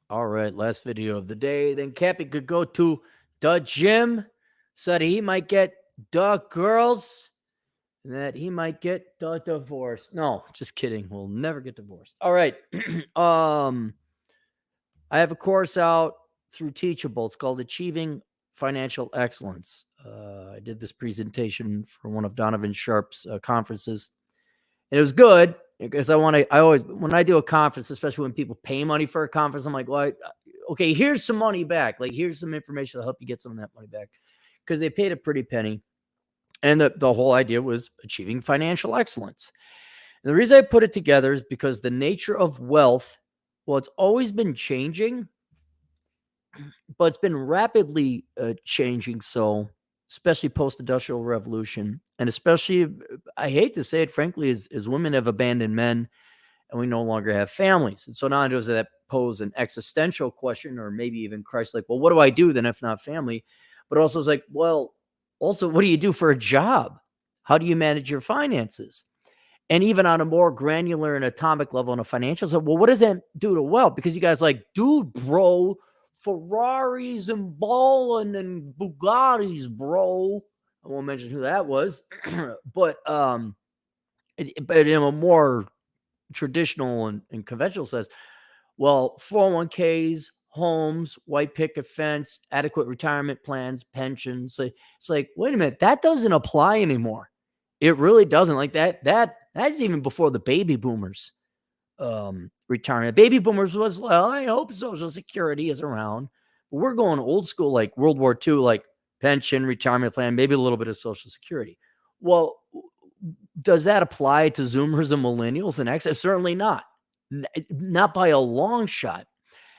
All right, last video of the day. Then Cappy could go to the gym so that he might get the girls and that he might get the divorce. No, just kidding. We'll never get divorced. All right. I have a course out through Teachable. It's called Achieving Financial Excellence. I did this presentation for one of Donovan Sharp's conferences. And it was good because I always, when I do a conference, especially when people pay money for a conference, I'm like, well, okay, here's some money back. Like, here's some information to help you get some of that money back because they paid a pretty penny. And the whole idea was achieving financial excellence. And the reason I put it together is because the nature of wealth, well, it's always been changing, but it's been rapidly changing. So, especially post-industrial revolution, and especially, I hate to say it, frankly, as women have abandoned men, and we no longer have families. And so now does that pose an existential question, or maybe even Christ, like, well, what do I do then if not family? But also, it's like, well, also, what do you do for a job? How do you manage your finances? And even on a more granular and atomic level on a financial side, well, what does that do to wealth? Because you guys like, dude, bro, Ferraris and Ballin and Bugattis, bro. I won't mention who that was, but but in a more traditional and conventional sense, well, 401ks, homes, white picket fence, adequate retirement plans, pensions. It's like, wait a minute, that doesn't apply anymore. It really doesn't. Like that's even before the baby boomers retirement. Baby boomers was, well, I hope Social Security is around. But we're going old school, like World War II, like pension, retirement plan, maybe a little bit of Social Security. Well, does that apply to Zoomers and millennials and X? Certainly not. Not by a long shot.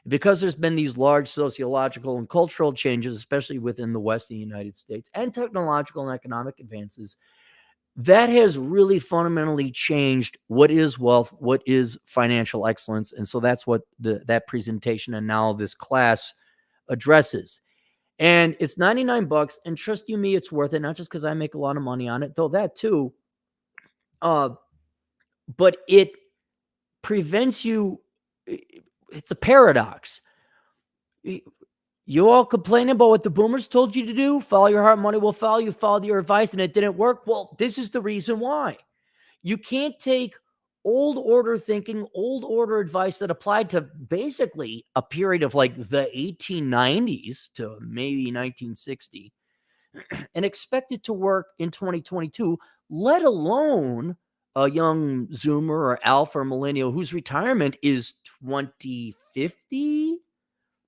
Because there's been these large sociological and cultural changes, especially within the West of the United States, and technological and economic advances, that has really fundamentally changed what is wealth, what is financial excellence. And so that's what that presentation and now this class addresses. And it's $99. And trust you me, it's worth it, not just because I make a lot of money on it, though that too. But it prevents you. It's a paradox. You all complaining about what the boomers told you to do? Follow your heart, money will follow you. Followed your advice and it didn't work. Well, this is the reason why. You can't take old order thinking, old order advice that applied to basically a period of like the 1890s to maybe 1960 and expect it to work in 2022, let alone a young Zoomer or Alpha or Millennial whose retirement is 2050,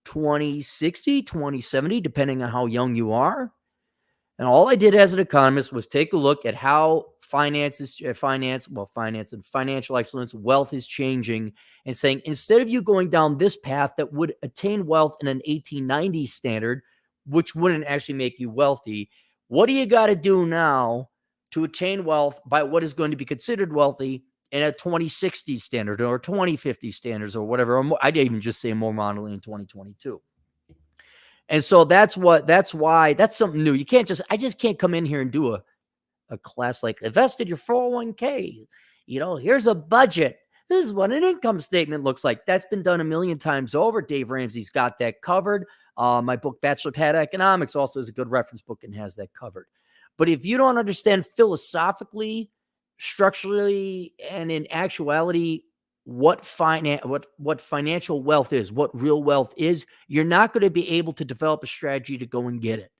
2060, 2070, depending on how young you are. And all I did as an economist was take a look at how finance and financial excellence, wealth is changing, and saying, instead of you going down this path that would attain wealth in an 1890 standard, which wouldn't actually make you wealthy, what do you got to do now to attain wealth by what is going to be considered wealthy in a 2060 standard or 2050 standards or whatever? I'd even just say more modeling in 2022. And so that's why that's something new. I just can't come in here and do a class like invested your 401k. Here's a budget. This is what an income statement looks like. That's been done a million times over. Dave Ramsey's got that covered. My book, Bachelor Pad Economics, also is a good reference book and has that covered. But if you don't understand philosophically, structurally, and in actuality what financial wealth is, what real wealth is, you're not going to be able to develop a strategy to go and get it.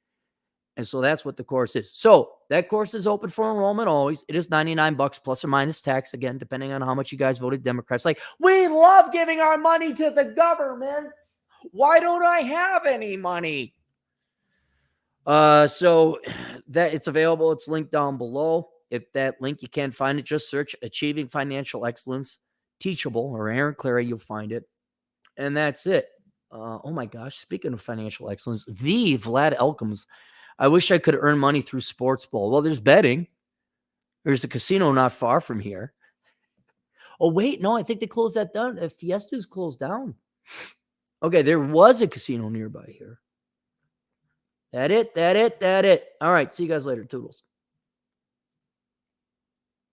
And so that's what the course is. So that course is open for enrollment always. It is $99 plus or minus tax, again, depending on how much you guys voted Democrats. Like, we love giving our money to the governments. Why don't I have any money? So that it's available. It's linked down below. If that link, you can't find it, just search Achieving Financial Excellence Teachable or Aaron Clarey, you'll find it. And that's it. Oh my gosh, speaking of financial excellence, the Vlad Elkins. I wish I could earn money through Sports Bowl. Well, there's betting. There's a casino not far from here. Oh, wait, no, I think they closed that down. Fiesta's closed down. Okay, there was a casino nearby here. That it. All right, see you guys later. Toodles.